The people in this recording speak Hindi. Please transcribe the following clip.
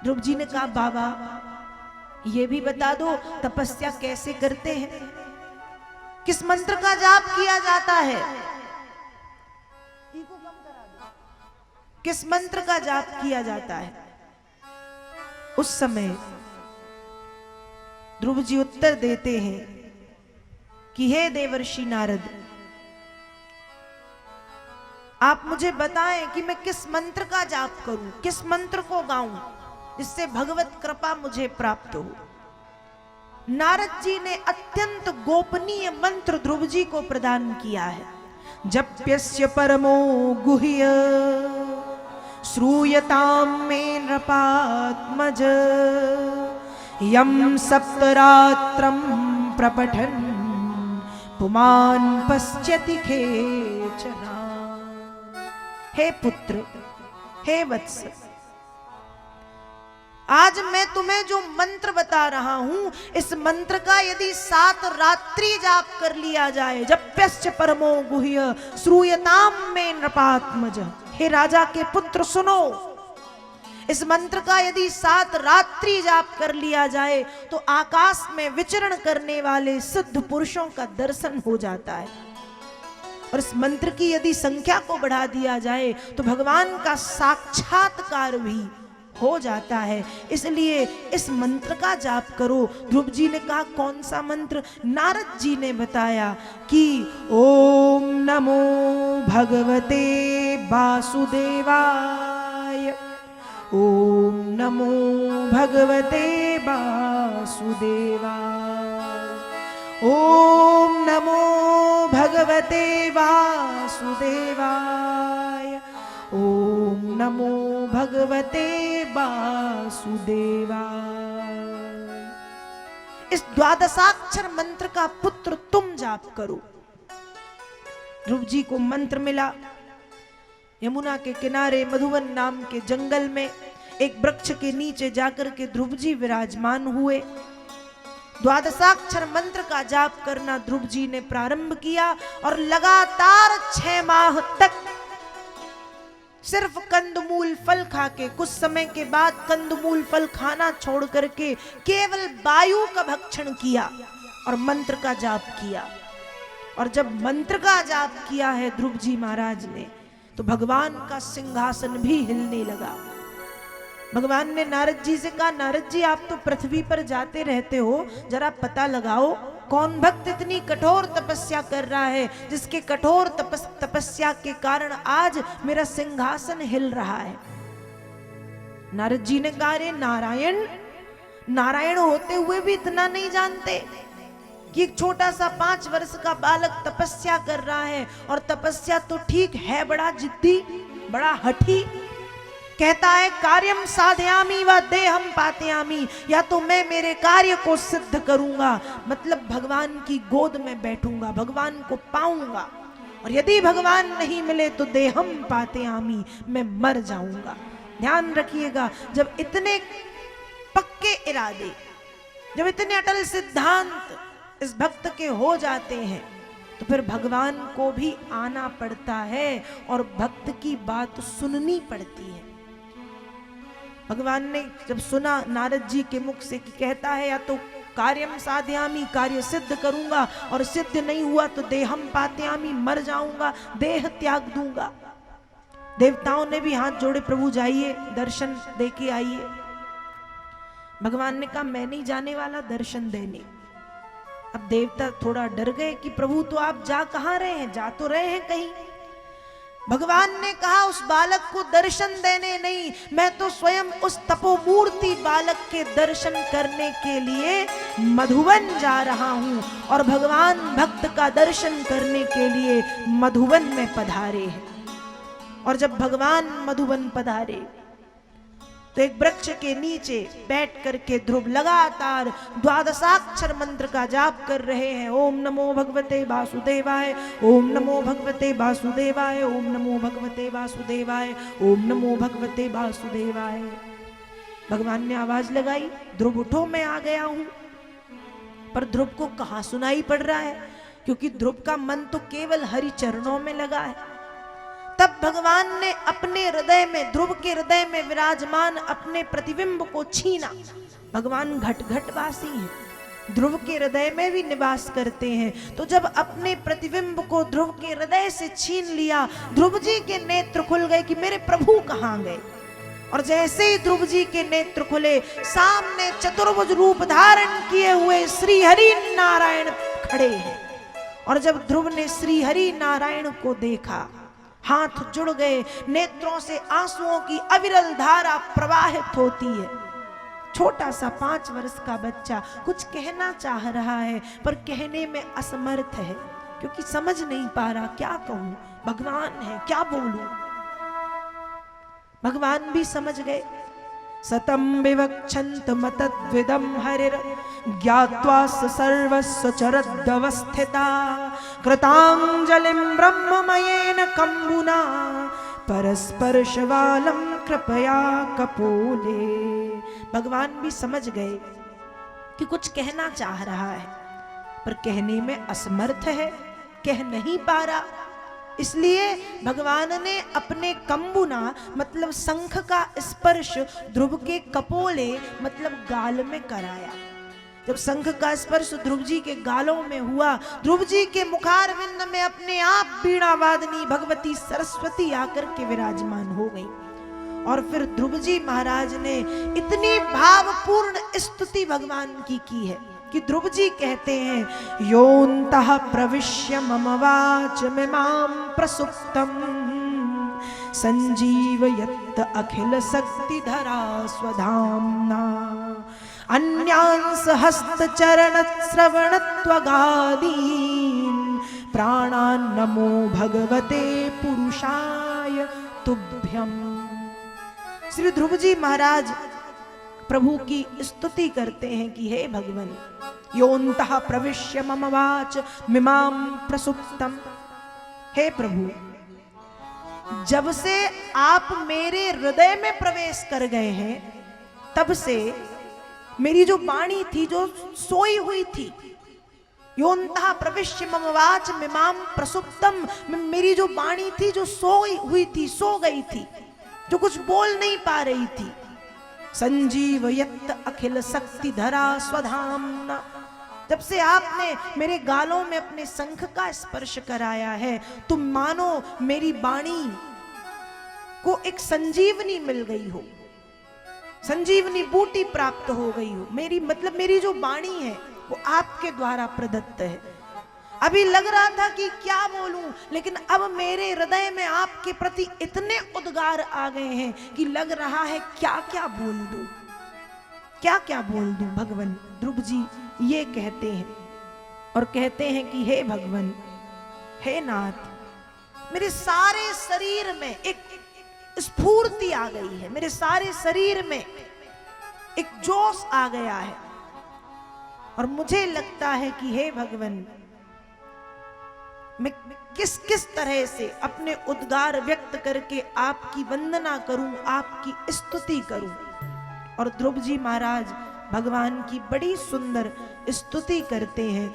ध्रुव जी ने कहा बाबा ये भी बता दो तपस्या कैसे करते हैं, किस मंत्र का जाप किया जाता है, किस मंत्र का जाप किया जाता है। उस समय ध्रुव जी उत्तर देते हैं कि हे देवर्षि नारद, आप मुझे बताएं कि मैं किस मंत्र का जाप करूं, किस मंत्र को गाऊं जिससे भगवत कृपा मुझे प्राप्त हो। नारद जी ने अत्यंत गोपनीय मंत्र ध्रुव जी को प्रदान किया है। जप्यस्य परमो गुह्य श्रूयताम मे नृपात्मज यम सप्तरात्रं प्रपठन् पुमान् पश्यति खेचना। हे पुत्र, हे वत्स, आज मैं तुम्हें जो मंत्र बता रहा हूं, इस मंत्र का यदि 7 रात्रि जाप कर लिया जाए, जप्यस्य परमो गुह्य श्रूयताम मे नृपात्मज, हे राजा के पुत्र सुनो, इस मंत्र का यदि 7 रात्रि जाप कर लिया जाए तो आकाश में विचरण करने वाले सिद्ध पुरुषों का दर्शन हो जाता है। और इस मंत्र की यदि संख्या को बढ़ा दिया जाए तो भगवान का साक्षात्कार भी हो जाता है। इसलिए इस मंत्र का जाप करो। ध्रुव जी ने कहा कौन सा मंत्र? नारद जी ने बताया कि ओम नमो भगवते वासुदेवाय, ओम नमो भगवते वासुदेवाय, ओम नमो भगवते वासुदेवाय, ओम नमो भगवते वासुदेवाय। इस द्वादशाक्षर मंत्र का पुत्र तुम जाप करो। ध्रुव जी को मंत्र मिला। यमुना के किनारे मधुवन नाम के जंगल में एक वृक्ष के नीचे जाकर के ध्रुव जी विराजमान हुए। द्वादशाक्षर मंत्र का जाप करना ध्रुव जी ने प्रारंभ किया और लगातार 6 माह तक सिर्फ कंदमूल फल खाके, कुछ समय के बाद कंदमूल फल खाना छोड़ करके केवल वायु का भक्षण किया और मंत्र का जाप किया। और जब मंत्र का जाप किया है ध्रुव जी महाराज ने, तो भगवान का सिंहासन भी हिलने लगा। भगवान ने नारद जी से कहा, नारद जी आप तो पृथ्वी पर जाते रहते हो, जरा पता लगाओ कौन भक्त इतनी कठोर तपस्या कर रहा है जिसके कठोर तपस्या के कारण आज मेरा सिंहासन हिल रहा है। नारद जी ने कहा, अरे नारायण, नारायण होते हुए भी इतना नहीं जानते कि एक छोटा सा 5 वर्ष का बालक तपस्या कर रहा है। और तपस्या तो ठीक है, बड़ा जिद्दी, बड़ा हठी, कहता है कार्यम साधयामी व देहम पातयामी, या तो मैं मेरे कार्य को सिद्ध करूंगा, मतलब भगवान की गोद में बैठूंगा, भगवान को पाऊंगा, और यदि भगवान नहीं मिले तो देहम पातयामी, मैं मर जाऊंगा। ध्यान रखिएगा, जब इतने पक्के इरादे, जब इतने अटल सिद्धांत इस भक्त के हो जाते हैं तो फिर भगवान को भी आना पड़ता है और भक्त की बात सुननी पड़ती है। भगवान ने जब सुना नारद जी के मुख से कि कहता है या तो कार्यम साधयामी, कार्य सिद्ध करूंगा, और सिद्ध नहीं हुआ तो देहम पातयामी, मर जाऊंगा, देह त्याग दूंगा। देवताओं ने भी हाथ जोड़े, प्रभु जाइए दर्शन देके आइए। भगवान ने कहा मैं नहीं जाने वाला दर्शन देने। अब देवता थोड़ा डर गए कि प्रभु तो आप जा कहां रहे हैं, जा तो रहे हैं कहीं। भगवान ने कहा उस बालक को दर्शन देने नहीं, मैं तो स्वयं उस तपोमूर्ति बालक के दर्शन करने के लिए मधुवन जा रहा हूं। और भगवान भक्त का दर्शन करने के लिए मधुवन में पधारे हैं। और जब भगवान मधुवन पधारे तो एक वृक्ष के नीचे बैठ करके ध्रुव लगातार द्वादशाक्षर मंत्र का जाप कर रहे हैं। ओम नमो भगवते वासुदेवाय, ओम नमो भगवते वासुदेवाय, ओम नमो भगवते वासुदेवाय, ओम नमो भगवते वासुदेवाय। भगवान ने आवाज लगाई, ध्रुव उठो, मैं आ गया हूं। पर ध्रुव को कहां सुनाई पड़ रहा है, क्योंकि ध्रुव का मन तो केवल हरि चरणों में लगा है। तब भगवान ने अपने हृदय में, ध्रुव के हृदय में विराजमान अपने प्रतिबिंब को छीना। भगवान घट घटवासी हैं, ध्रुव के हृदय में भी निवास करते हैं। तो जब अपने प्रतिबिंब को ध्रुव के हृदय से छीन लिया, ध्रुव जी के नेत्र खुल गए कि मेरे प्रभु कहाँ गए। और जैसे ही ध्रुव जी के नेत्र खुले, सामने चतुर्भुज रूप धारण किए हुए श्री हरि नारायण खड़े हैं। और जब ध्रुव ने श्री हरि नारायण को देखा, हाथ जुड़ गए, नेत्रों से आंसुओं की अविरल धारा प्रवाहित होती है। छोटा सा 5 वर्ष का बच्चा कुछ कहना चाह रहा है, पर कहने में असमर्थ है, क्योंकि समझ नहीं पा रहा क्या कहूं, भगवान है क्या बोलूं। भगवान भी समझ गए। सतम विवक्षन्त मतद्विदं हरिर ज्ञात्वा सर्वस्व चरदवस्थिता कृतांजलिं ब्रह्ममयेन कंबुना परस्पर्शवालं कृपया कपोले। भगवान भी समझ गए कि कुछ कहना चाह रहा है, पर कहने में असमर्थ है, कह नहीं पा रहा। इसलिए भगवान ने अपने कंबुना मतलब शंख का स्पर्श ध्रुव के कपोले मतलब गाल में कराया। जब शंख का स्पर्श ध्रुव जी के गालों में हुआ, ध्रुव जी के मुखारविंद में अपने आप वीणा वादनी भगवती सरस्वती आकर के विराजमान हो गई। और फिर ध्रुव जी महाराज ने इतनी भावपूर्ण स्तुति भगवान की है कि ध्रुव जी कहते हैं, योऽन्तः प्रविश्य मम वाचमिमां प्रसुप्तं संजीवयत् अखिल शक्तिधरा स्वधाम्ना अन्यांस हस्तचरण श्रवणत्वगादीन् प्राणान् नमो भगवते पुरुषाय तुभ्यम्। श्री ध्रुव जी महाराज प्रभु की स्तुति करते हैं कि हे भगवान, योऽन्तः प्रविश्य मम वाच मिमां प्रसुप्तम। हे प्रभु, जब से आप मेरे हृदय में प्रवेश कर गए हैं, तब से मेरी जो वाणी थी, जो सोई हुई थी, योऽन्तः प्रविश्य मम वाच मिमां प्रसुप्तम, मेरी जो वाणी थी जो सोई हुई थी, सो गई थी, जो कुछ बोल नहीं पा रही थी। संजीवयत् अखिल शक्तिधरा स्वधाम्ना, जब से आपने मेरे गालों में अपने शंख का स्पर्श कराया है, तुम मानो मेरी वाणी को एक संजीवनी मिल गई हो, संजीवनी बूटी प्राप्त हो गई हो। मेरी जो वाणी है वो आपके द्वारा प्रदत्त है। अभी लग रहा था कि क्या बोलूं, लेकिन अब मेरे हृदय में आपके प्रति इतने उद्गार आ गए हैं कि लग रहा है क्या क्या बोल दूं, क्या क्या बोल दूं। भगवान ध्रुव जी ये कहते हैं और कहते हैं कि हे भगवान, हे नाथ, मेरे सारे शरीर में एक स्फूर्ति आ गई है, मेरे सारे शरीर में एक जोश आ गया है। और मुझे लगता है कि हे भगवान, मैं किस किस तरह से अपने उद्गार व्यक्त करके आपकी वंदना करूं, आपकी स्तुति करूं। और ध्रुव जी महाराज भगवान की बड़ी सुंदर स्तुति करते हैं।